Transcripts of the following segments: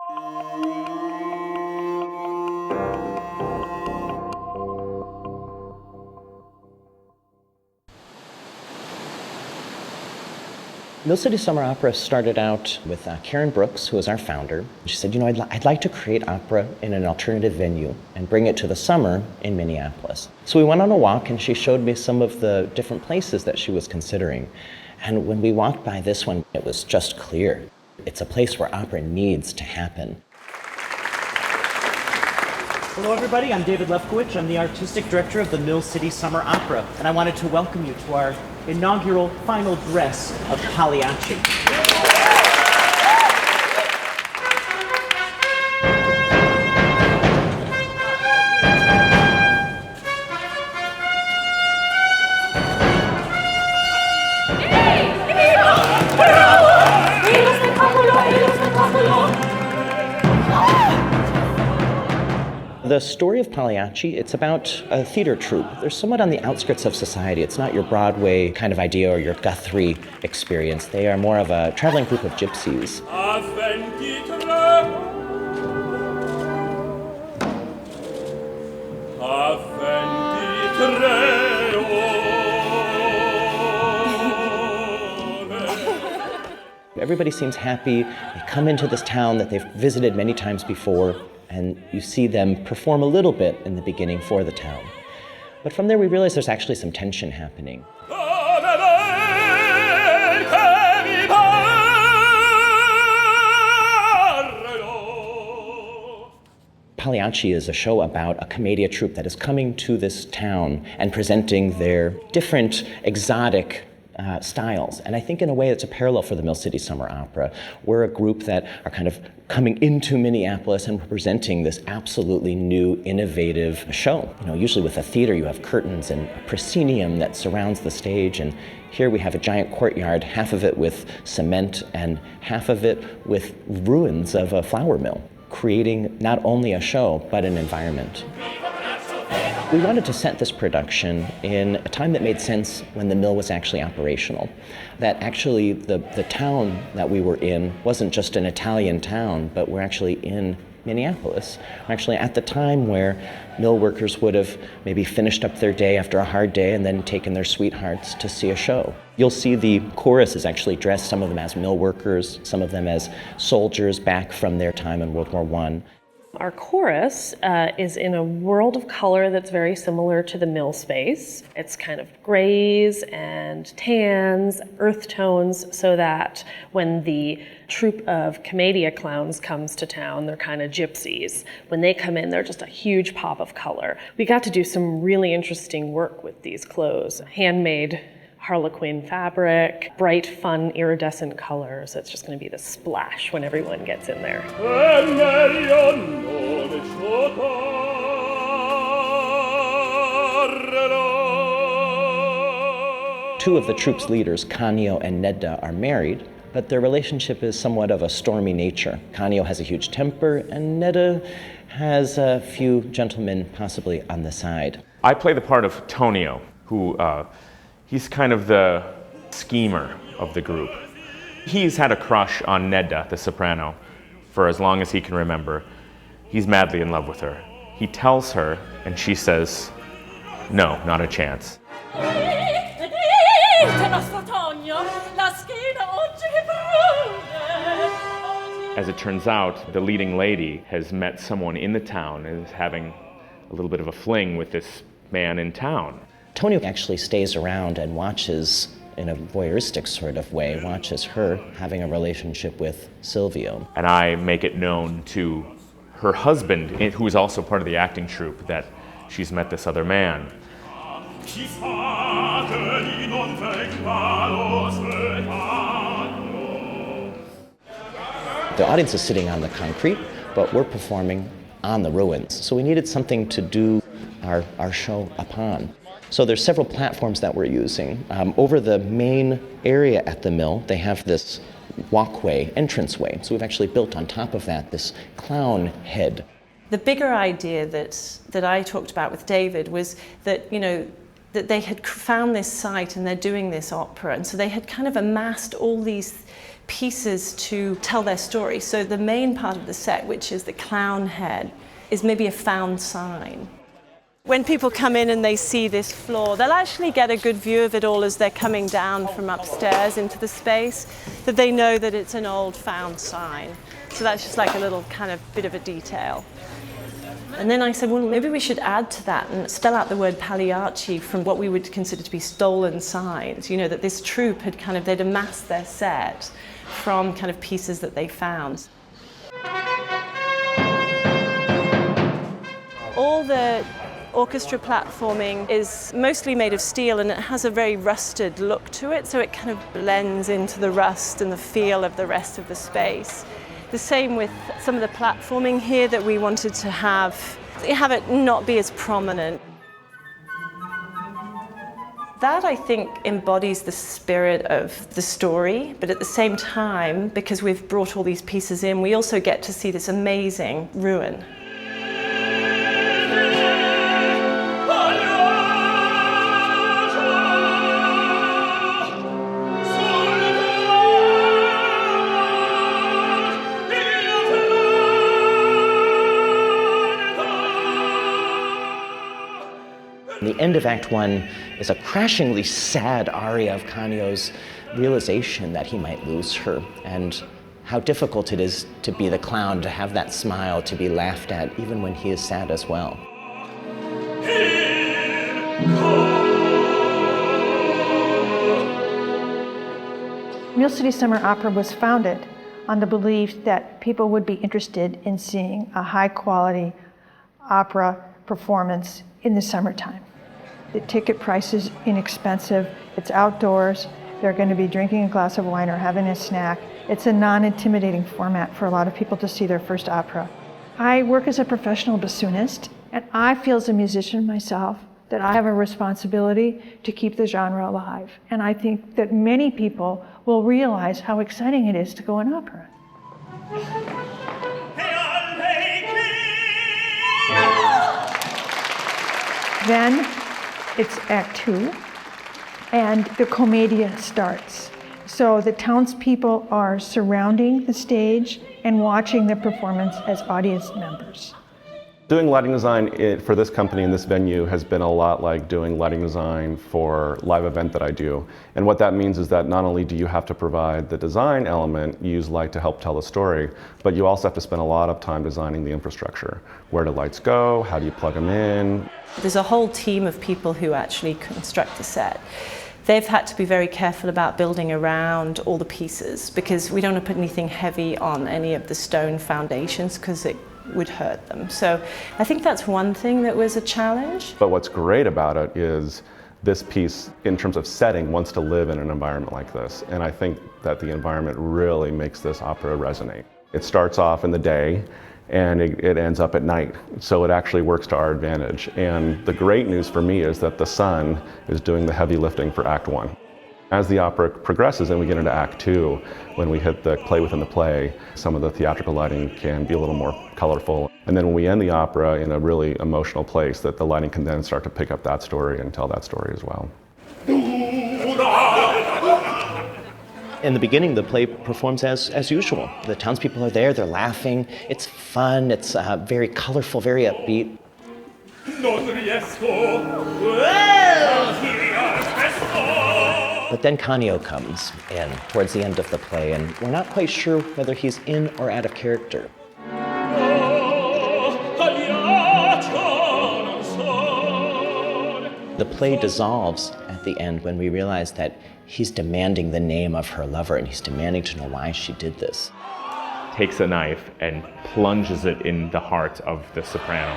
Mill City Summer Opera started out with Karen Brooks, who was our founder. She said, I'd like to create opera in an alternative venue and bring it to the summer in Minneapolis. So we went on a walk and she showed me some of the different places that she was considering. And when we walked by this one, it was just clear. It's a place where opera needs to happen. Hello everybody, I'm David Lefkowitz. I'm the Artistic Director of the Mill City Summer Opera, and I wanted to welcome you to our inaugural final dress of Pagliacci. The story of Pagliacci, it's about a theater troupe. They're somewhat on the outskirts of society. It's not your Broadway kind of idea or your Guthrie experience. They are more of a traveling group of gypsies. Everybody seems happy. They come into this town that they've visited many times before, and you see them perform a little bit in the beginning for the town. But from there we realize there's actually some tension happening. Pagliacci is a show about a commedia troupe that is coming to this town and presenting their different exotic styles. And I think in a way it's a parallel for the Mill City Summer Opera. We're a group that are kind of coming into Minneapolis and presenting this absolutely new, innovative show. Usually with a theater you have curtains and a proscenium that surrounds the stage, and here we have a giant courtyard, half of it with cement and half of it with ruins of a flour mill, creating not only a show, but an environment. We wanted to set this production in a time that made sense when the mill was actually operational. That actually the town that we were in wasn't just an Italian town, but we're actually in Minneapolis. We're actually at the time where mill workers would have maybe finished up their day after a hard day and then taken their sweethearts to see a show. You'll see the chorus is actually dressed, some of them as mill workers, some of them as soldiers back from their time in World War I. Our chorus is in a world of color that's very similar to the mill space. It's kind of grays and tans, earth tones, so that when the troupe of commedia clowns comes to town, they're kind of gypsies. When they come in, they're just a huge pop of color. We got to do some really interesting work with these clothes. Handmade Harlequin fabric, bright, fun, iridescent colors. It's just going to be the splash when everyone gets in there. Two of the troupe's leaders, Tonio and Nedda, are married, but their relationship is somewhat of a stormy nature. Tonio has a huge temper, and Nedda has a few gentlemen possibly on the side. I play the part of Tonio, who he's kind of the schemer of the group. He's had a crush on Nedda, the soprano, for as long as he can remember. He's madly in love with her. He tells her, and she says, no, not a chance. As it turns out, the leading lady has met someone in the town and is having a little bit of a fling with this man in town. Tonio actually stays around and watches, in a voyeuristic sort of way, watches her having a relationship with Silvio. And I make it known to her husband, who is also part of the acting troupe, that she's met this other man. The audience is sitting on the concrete, but we're performing on the ruins. So we needed something to do our show upon. So there's several platforms that we're using. Over the main area at the mill, they have this walkway, entranceway. So we've actually built on top of that this clown head. The bigger idea that I talked about with David was that, that they had found this site and they're doing this opera. And so they had kind of amassed all these pieces to tell their story. So the main part of the set, which is the clown head, is maybe a found sign. When people come in and they see this floor, they'll actually get a good view of it all as they're coming down from upstairs into the space, that they know that it's an old found sign. So that's just like a little kind of bit of a detail. And then I said, well, maybe we should add to that and spell out the word Pagliacci from what we would consider to be stolen signs. You know, that this troupe had they'd amassed their set from kind of pieces that they found. All the orchestra platforming is mostly made of steel, and it has a very rusted look to it, so it kind of blends into the rust and the feel of the rest of the space. The same with some of the platforming here, that we wanted to have it not be as prominent. That, I think, embodies the spirit of the story, but at the same time, because we've brought all these pieces in, we also get to see this amazing ruin. The end of Act One is a crashingly sad aria of Tonio's realization that he might lose her, and how difficult it is to be the clown, to have that smile, to be laughed at, even when he is sad as well. Mill City Summer Opera was founded on the belief that people would be interested in seeing a high-quality opera performance in the summertime. The ticket price is inexpensive, it's outdoors, they're going to be drinking a glass of wine or having a snack. It's a non-intimidating format for a lot of people to see their first opera. I work as a professional bassoonist, and I feel as a musician myself that I have a responsibility to keep the genre alive. And I think that many people will realize how exciting it is to go in opera. Then it's Act Two, and the commedia starts. So the townspeople are surrounding the stage and watching the performance as audience members. Doing lighting design for this company and this venue has been a lot like doing lighting design for live event that I do. And what that means is that not only do you have to provide the design element, use light to help tell a story, but you also have to spend a lot of time designing the infrastructure. Where do lights go? How do you plug them in? There's a whole team of people who actually construct the set. They've had to be very careful about building around all the pieces, because we don't want to put anything heavy on any of the stone foundations because it would hurt them. So I think that's one thing that was a challenge. But what's great about it is this piece, in terms of setting, wants to live in an environment like this. And I think that the environment really makes this opera resonate. It starts off in the day and it ends up at night. So it actually works to our advantage. And the great news for me is that the sun is doing the heavy lifting for Act One. As the opera progresses and we get into Act Two, when we hit the play within the play, some of the theatrical lighting can be a little more colorful. And then when we end the opera in a really emotional place, that the lighting can then start to pick up that story and tell that story as well. In the beginning, the play performs as usual. The townspeople are there, they're laughing, it's fun, it's very colorful, very upbeat. But then Tonio comes in towards the end of the play, and we're not quite sure whether he's in or out of character. The play dissolves at the end when we realize that he's demanding the name of her lover, and he's demanding to know why she did this. Takes a knife and plunges it in the heart of the soprano.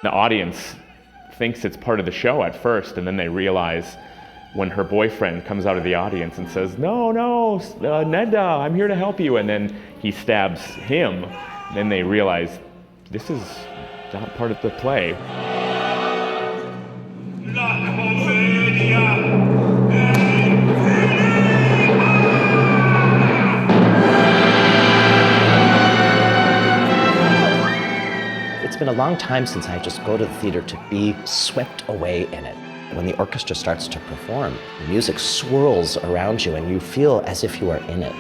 The audience thinks it's part of the show at first, and then they realize when her boyfriend comes out of the audience and says, no, Nedda, I'm here to help you, and then he stabs him, then they realize this is not part of the play. long time since I just go to the theater to be swept away in it. When the orchestra starts to perform, the music swirls around you and you feel as if you are in it.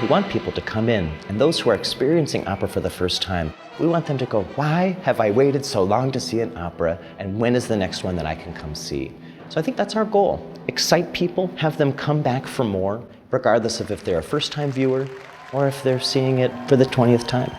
We want people to come in, and those who are experiencing opera for the first time, we want them to go, why have I waited so long to see an opera, and when is the next one that I can come see? So I think that's our goal. Excite people, have them come back for more, regardless of if they're a first-time viewer or if they're seeing it for the 20th time.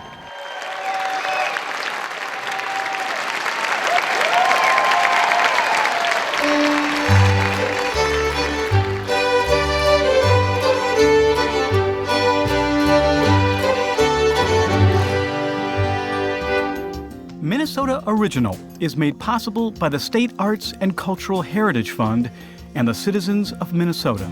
Minnesota Original is made possible by the State Arts and Cultural Heritage Fund and the citizens of Minnesota.